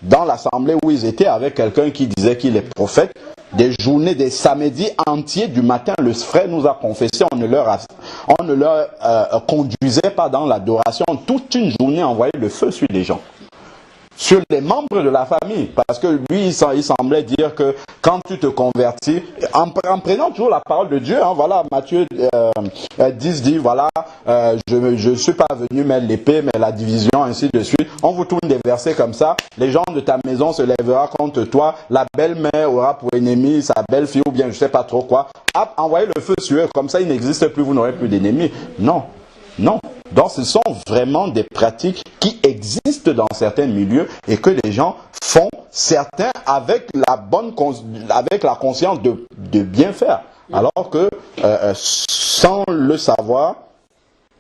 dans l'assemblée où ils étaient avec quelqu'un qui disait qu'il est prophète. Des journées, des samedis entiers du matin, le frère nous a confessé, on ne leur conduisait pas dans l'adoration. Toute une journée envoyait le feu sur les gens, sur les membres de la famille, parce que lui, il semblait dire que quand tu te convertis, en prenant toujours la parole de Dieu, hein, voilà, Matthieu 10 dit, voilà, je ne suis pas venu mettre l'épée, mais la division, ainsi de suite. On vous tourne des versets comme ça, les gens de ta maison se lèveront contre toi, la belle-mère aura pour ennemi sa belle-fille, ou bien je ne sais pas trop quoi. Envoyez le feu sur eux, comme ça ils n'existent plus, vous n'aurez plus d'ennemis. Non, non. Donc ce sont vraiment des pratiques qui existent dans certains milieux et que les gens font, certains avec la conscience de bien faire. Alors que sans le savoir,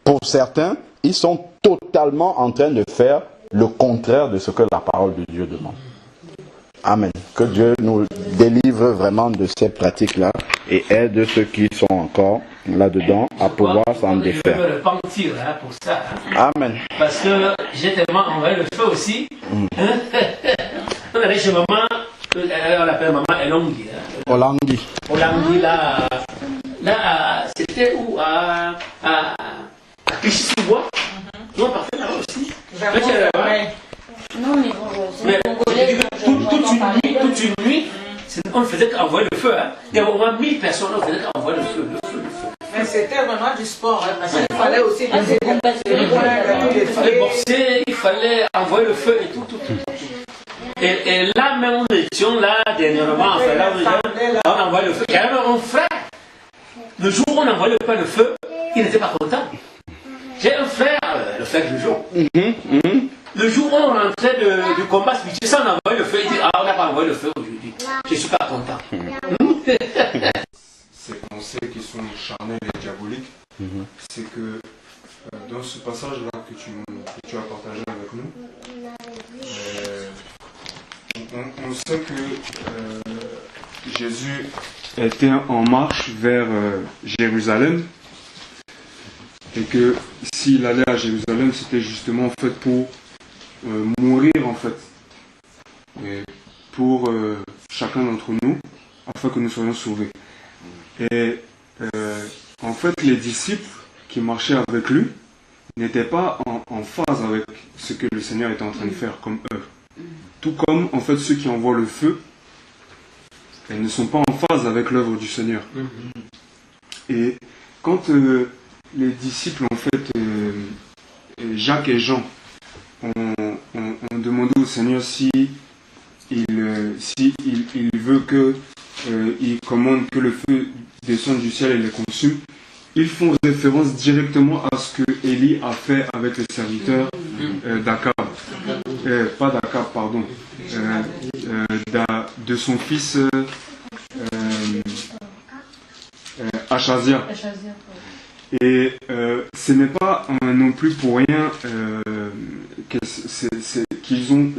pour certains, ils sont totalement en train de faire le contraire de ce que la parole de Dieu demande. Amen. Que Dieu nous délivre vraiment de ces pratiques-là et aide ceux qui sont encore là-dedans à pouvoir s'en défaire. Je peux me repentir pour ça. Amen. Parce que j'ai tellement envoyé le feu aussi. On allait chez maman, on l'appelle maman Elongui. Olangui. Olangui, là c'était où? À Clichy-sous-Bois. Nous on partait là-bas aussi. Non, mais toute une nuit, on ne faisait qu'envoyer le feu. Hein. Il y avait au moins 1000 personnes, on faisait qu'envoyer le feu. Mais c'était vraiment du sport, hein, parce qu'il fallait aussi boxer, il fallait envoyer le feu et tout. Et là même nous étions là dernièrement, enfin, là, on envoyait le feu. Il y avait mon frère, le jour où on envoyait le feu, il n'était pas content. J'ai un frère, le frère du jour. Le jour où on rentrait du combat spirituel, ça on envoyait le feu, il dit on n'a pas envoyé le feu aujourd'hui. Je ne suis pas content. Ces pensées qui sont charnelles et diaboliques, c'est que dans ce passage-là que tu as partagé avec nous, on sait que Jésus était en marche vers Jérusalem et que s'il allait à Jérusalem, c'était justement en fait pour mourir en fait, et pour chacun d'entre nous, afin que nous soyons sauvés. Et en fait, les disciples qui marchaient avec lui n'étaient pas en phase avec ce que le Seigneur était en train de faire comme eux. Tout comme en fait ceux qui envoient le feu, ils ne sont pas en phase avec l'œuvre du Seigneur. Et quand les disciples en fait, Jacques et Jean, ont demandé au Seigneur si il veut que il commande que le feu descende du ciel et les consume, ils font référence directement à ce que Élie a fait avec les serviteurs d'Akab. Pas d'Akab, pardon. De son fils Achazia. Et ce n'est pas non plus pour rien qu'ils ont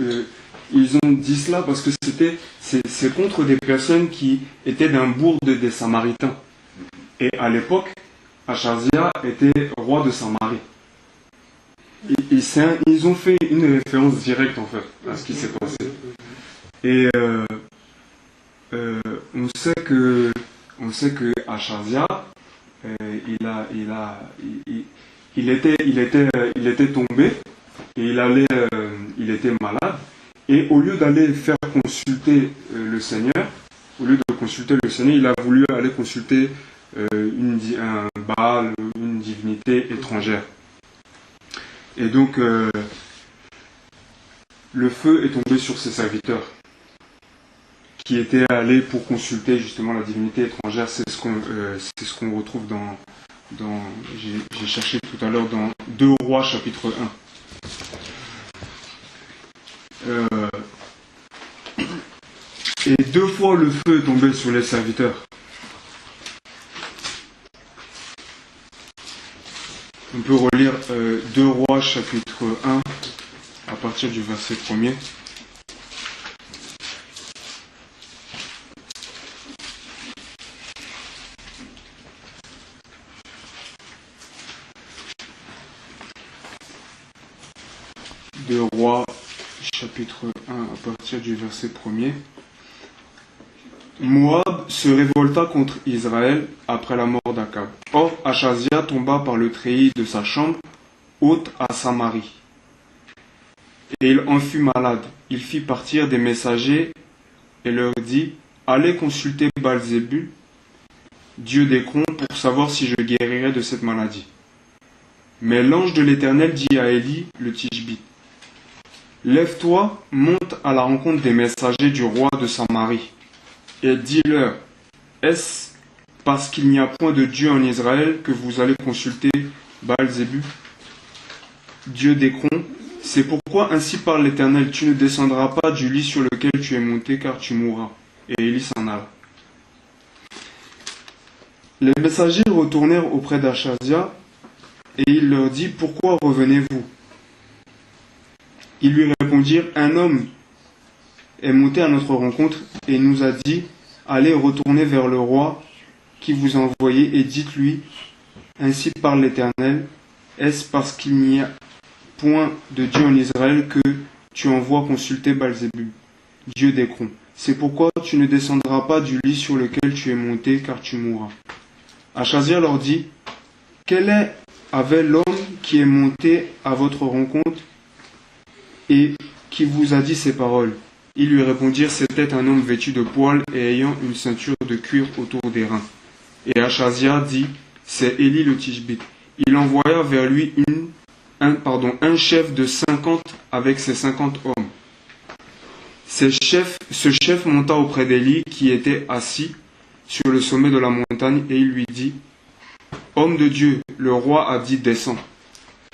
dit cela, parce que c'est contre des personnes qui étaient d'un bourg des Samaritains. Et à l'époque, Achazia était roi de Samarie. Ils ont fait une référence directe en fait à ce qui s'est passé. Et on sait que Achazia, il était tombé et il était malade. Et au lieu d'aller faire consulter le Seigneur, il a voulu aller consulter un Baal, une divinité étrangère. Et donc, le feu est tombé sur ses serviteurs, qui étaient allés pour consulter justement la divinité étrangère. C'est ce qu'on retrouve j'ai cherché tout à l'heure dans 2 Rois chapitre 1. Et 2 fois le feu est tombé sur les serviteurs. On peut relire 2 Rois chapitre 1 à partir du verset 1er. De Rois chapitre 1 à partir du verset 1er. Moab se révolta contre Israël après la mort d'Akab. Or, Achazia tomba par le treillis de sa chambre haute à Samarie. Et il en fut malade. Il fit partir des messagers et leur dit, allez consulter Baal-Zébul, dieu d'Écron, pour savoir si je guérirai de cette maladie. Mais l'ange de l'Éternel dit à Élie, le Tishbite, lève-toi, monte à la rencontre des messagers du roi de Samarie. Et dis-leur, est-ce parce qu'il n'y a point de Dieu en Israël que vous allez consulter Baal-Zébul, dieu d'Écron? C'est pourquoi ainsi parle l'Éternel, tu ne descendras pas du lit sur lequel tu es monté, car tu mourras. Et Élie s'en alla. Les messagers retournèrent auprès d'Achazia, et il leur dit, pourquoi revenez-vous? Ils lui répondirent, un homme est monté à notre rencontre et nous a dit, allez retourner vers le roi qui vous a envoyé et dites-lui, ainsi parle l'Éternel, est-ce parce qu'il n'y a point de Dieu en Israël que tu envoies consulter Baal-Zébul, dieu d'Écron? C'est pourquoi tu ne descendras pas du lit sur lequel tu es monté, car tu mourras. Achazia leur dit, quel avait l'homme qui est monté à votre rencontre et qui vous a dit ces paroles? Ils lui répondirent, c'était un homme vêtu de poils et ayant une ceinture de cuir autour des reins. Et Achazia dit, c'est Élie le Tishbite. Il envoya vers lui un chef de 50 avec ses 50 hommes. Ce chef monta auprès d'Élie qui était assis sur le sommet de la montagne et il lui dit, homme de Dieu, le roi a dit, descends.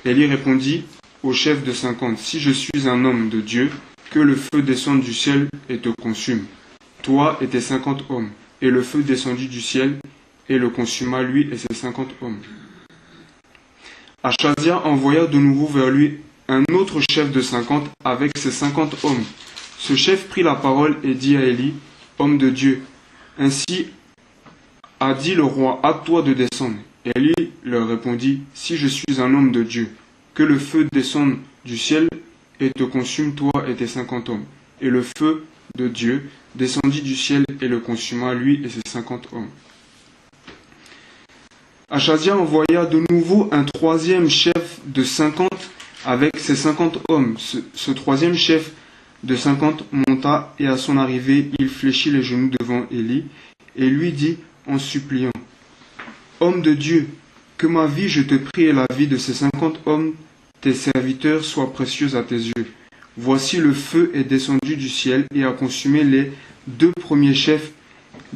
Élie répondit au chef de 50, si je suis un homme de Dieu, que le feu descende du ciel et te consume, toi et tes 50 hommes. Et le feu descendit du ciel et le consuma lui et ses 50 hommes. Achazia envoya de nouveau vers lui un autre chef de 50 avec ses 50 hommes. Ce chef prit la parole et dit à Élie, homme de Dieu, ainsi a dit le roi, hâte-toi de descendre. Et Élie leur répondit, si je suis un homme de Dieu, que le feu descende du ciel et te consume toi et tes 50 hommes. Et le feu de Dieu descendit du ciel et le consuma lui et ses 50 hommes. Achazia envoya de nouveau un troisième chef de 50 avec ses 50 hommes. Ce troisième chef de 50 monta et à son arrivée, il fléchit les genoux devant Élie et lui dit en suppliant, homme de Dieu, que ma vie, je te prie, et la vie de ces 50 hommes, tes serviteurs, soient précieuses à tes yeux. Voici le feu est descendu du ciel et a consumé les 2 premiers chefs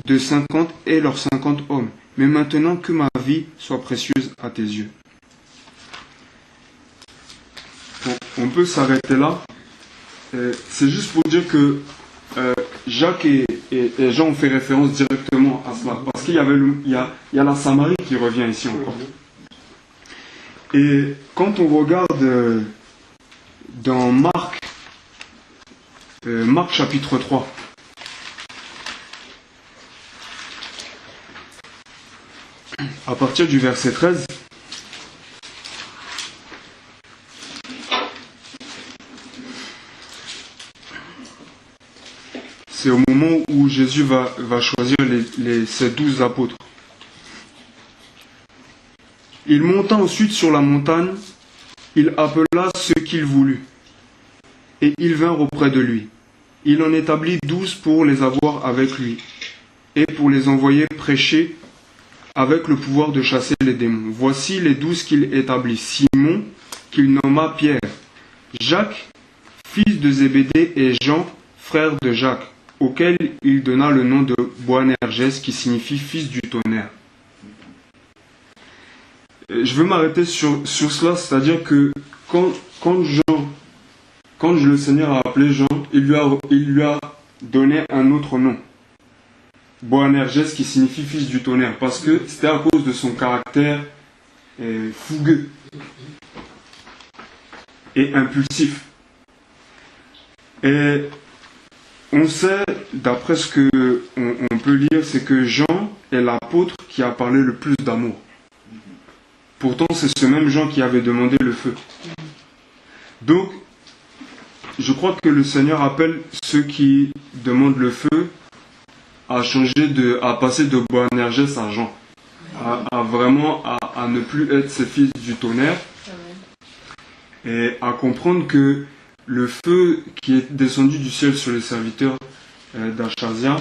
de 50 et leurs 50 hommes. Mais maintenant que ma vie soit précieuse à tes yeux. Bon, on peut s'arrêter là. C'est juste pour dire que Jacques et Jean ont fait référence directement à cela. Parce qu'il y a la Samarie qui revient ici encore. Et quand on regarde dans Marc chapitre 3, à partir du verset 13, c'est au moment où Jésus va choisir ses 12 apôtres. Il monta ensuite sur la montagne, il appela ceux qu'il voulut, et ils vinrent auprès de lui. Il en établit 12 pour les avoir avec lui, et pour les envoyer prêcher avec le pouvoir de chasser les démons. Voici les 12 qu'il établit. Simon, qu'il nomma Pierre, Jacques, fils de Zébédée, et Jean, frère de Jacques, auquel il donna le nom de Boanerges, qui signifie fils du tonnerre. Je veux m'arrêter sur cela, c'est-à-dire que quand le Seigneur a appelé Jean, il lui a donné un autre nom. Boanerges, qui signifie fils du tonnerre, parce que c'était à cause de son caractère fougueux et impulsif. Et on sait, d'après ce que on peut lire, c'est que Jean est l'apôtre qui a parlé le plus d'amour. Pourtant, c'est ce même Jean qui avait demandé le feu. Donc, je crois que le Seigneur appelle ceux qui demandent le feu à passer de Boanerges à Jean. À ne plus être ces fils du tonnerre. Et à comprendre que le feu qui est descendu du ciel sur les serviteurs d'Achazia,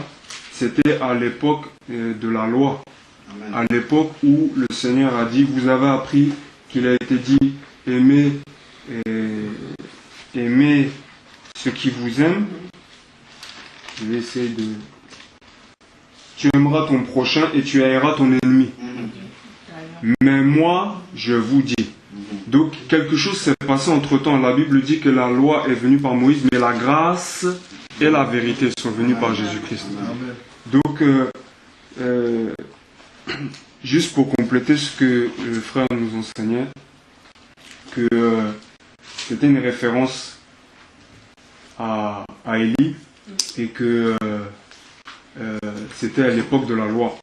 c'était à l'époque de la loi. Amen. À l'époque où le Seigneur a dit, vous avez appris qu'il a été dit, aimez ceux qui vous aiment. Je vais essayer de... Tu aimeras ton prochain et tu haïras ton ennemi. Mais moi, je vous dis. Donc, quelque chose s'est passé entre-temps. La Bible dit que la loi est venue par Moïse, mais la grâce et la vérité sont venues par Jésus-Christ. Donc, juste pour compléter ce que le frère nous enseignait, que c'était une référence à Élie et que c'était à l'époque de la loi.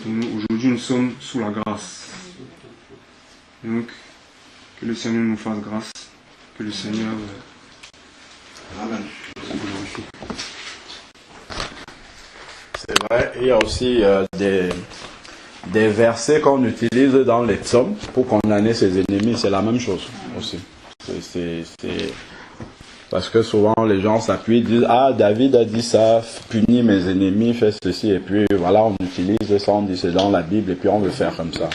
Aujourd'hui, nous sommes sous la grâce. Donc, que le Seigneur nous fasse grâce, que le Seigneur... Amen. C'est vrai, il y a aussi des versets qu'on utilise dans les psaumes pour condamner ses ennemis, c'est la même chose aussi. Parce que souvent les gens s'appuient, disent « Ah, David a dit ça, punit mes ennemis, fait ceci » et puis voilà, on utilise ça, on dit c'est dans la Bible et puis on veut faire comme ça.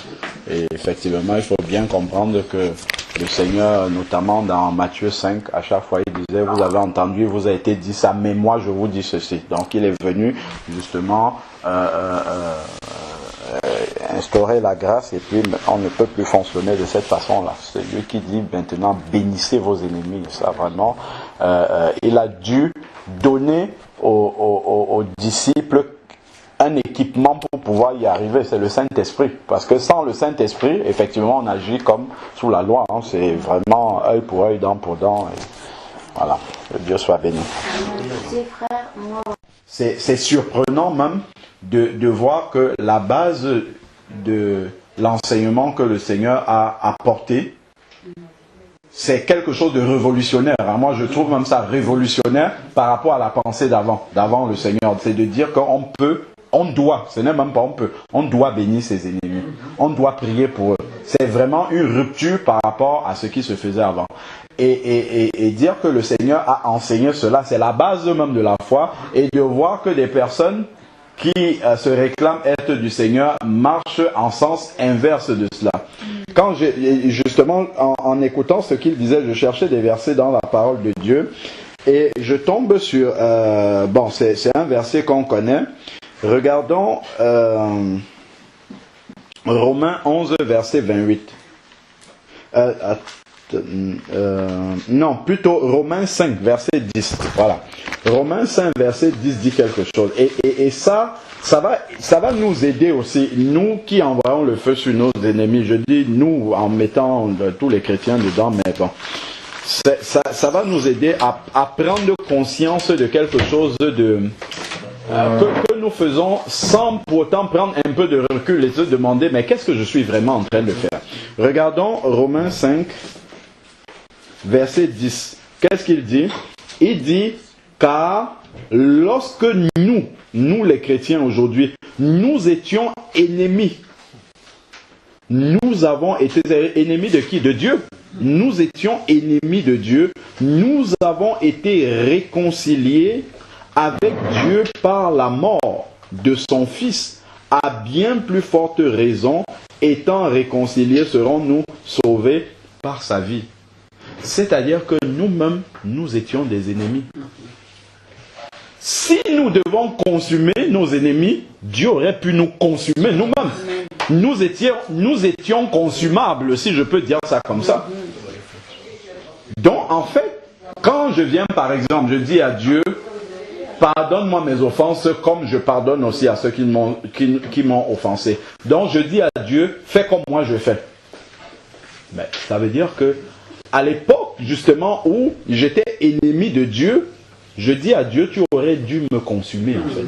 Et effectivement, il faut bien comprendre que le Seigneur, notamment dans Matthieu 5, à chaque fois il disait « Vous avez entendu, vous a été dit ça, mais moi je vous dis ceci ». Donc il est venu justement instaurer la grâce et puis on ne peut plus fonctionner de cette façon-là. C'est lui qui dit maintenant bénissez vos ennemis. Ça vraiment, il a dû donner aux disciples un équipement pour pouvoir y arriver, c'est le Saint-Esprit. Parce que sans le Saint-Esprit, effectivement, on agit comme sous la loi. Hein. C'est vraiment œil pour œil, dent pour dent. Et voilà, que Dieu soit béni. C'est surprenant même de voir que la base de l'enseignement que le Seigneur a apporté, c'est quelque chose de révolutionnaire. Alors moi, je trouve même ça révolutionnaire par rapport à la pensée d'avant le Seigneur. C'est de dire on doit, ce n'est même pas on doit bénir ses ennemis. On doit prier pour eux. C'est vraiment une rupture par rapport à ce qui se faisait avant. Et dire que le Seigneur a enseigné cela, c'est la base même de la foi. Et de voir que des personnes qui se réclament être du Seigneur marchent en sens inverse de cela. Quand justement, en écoutant ce qu'il disait, je cherchais des versets dans la parole de Dieu. Et je tombe sur... c'est un verset qu'on connaît. Regardons Romains 11, verset 28. Non, plutôt Romains 5, verset 10. Voilà. Romains 5, verset 10 dit quelque chose. Et ça va nous aider aussi, nous qui envoyons le feu sur nos ennemis. Je dis nous en mettant tous les chrétiens dedans, mais bon. Ça va nous aider à prendre conscience de quelque chose que nous faisons sans pour autant prendre un peu de recul et se demander mais qu'est-ce que je suis vraiment en train de faire. Regardons Romains 5, verset 10. Qu'est-ce qu'il dit? Il dit car lorsque nous les chrétiens aujourd'hui, nous étions ennemis. Nous avons été ennemis de qui? De Dieu. Nous étions ennemis de Dieu. Nous avons été réconciliés avec Dieu par la mort de son Fils. À bien plus forte raison, étant réconciliés, serons-nous sauvés par sa vie. C'est-à-dire que nous-mêmes, nous étions des ennemis. Si nous devons consumer nos ennemis, Dieu aurait pu nous consumer nous-mêmes. Nous étions consumables, si je peux dire ça comme ça. Donc, en fait, quand je viens, par exemple, je dis à Dieu, pardonne-moi mes offenses comme je pardonne aussi à ceux qui m'ont offensé. Donc je dis à Dieu, fais comme moi je fais. Mais ça veut dire que à l'époque justement où j'étais ennemi de Dieu, je dis à Dieu, tu aurais dû me consumer en fait.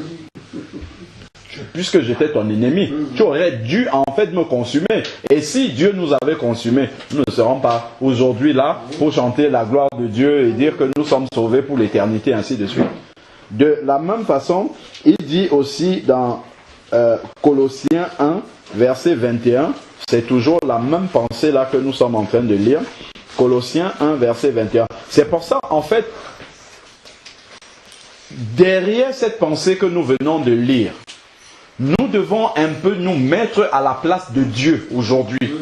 Puisque j'étais ton ennemi, tu aurais dû en fait me consumer. Et si Dieu nous avait consumés, nous ne serons pas aujourd'hui là pour chanter la gloire de Dieu et dire que nous sommes sauvés pour l'éternité, ainsi de suite. De la même façon, il dit aussi dans Colossiens 1, verset 21, c'est toujours la même pensée là que nous sommes en train de lire. Colossiens 1, verset 21. C'est pour ça, en fait, derrière cette pensée que nous venons de lire, nous devons un peu nous mettre à la place de Dieu aujourd'hui.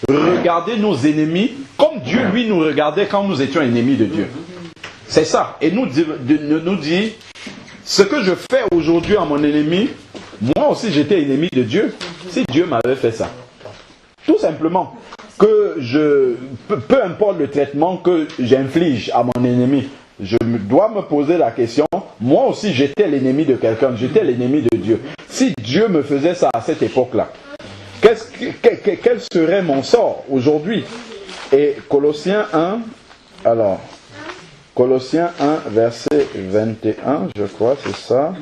Regarder nos ennemis comme Dieu, lui, nous regardait quand nous étions ennemis de Dieu. C'est ça. Et nous dit, ce que je fais aujourd'hui à mon ennemi, moi aussi j'étais ennemi de Dieu, si Dieu m'avait fait ça. Tout simplement. Peu importe le traitement que j'inflige à mon ennemi, je dois me poser la question, moi aussi j'étais l'ennemi de quelqu'un, j'étais l'ennemi de Dieu. Si Dieu me faisait ça à cette époque-là, quel serait mon sort aujourd'hui? Et Colossiens 1, Colossiens 1, verset 21, je crois, c'est ça.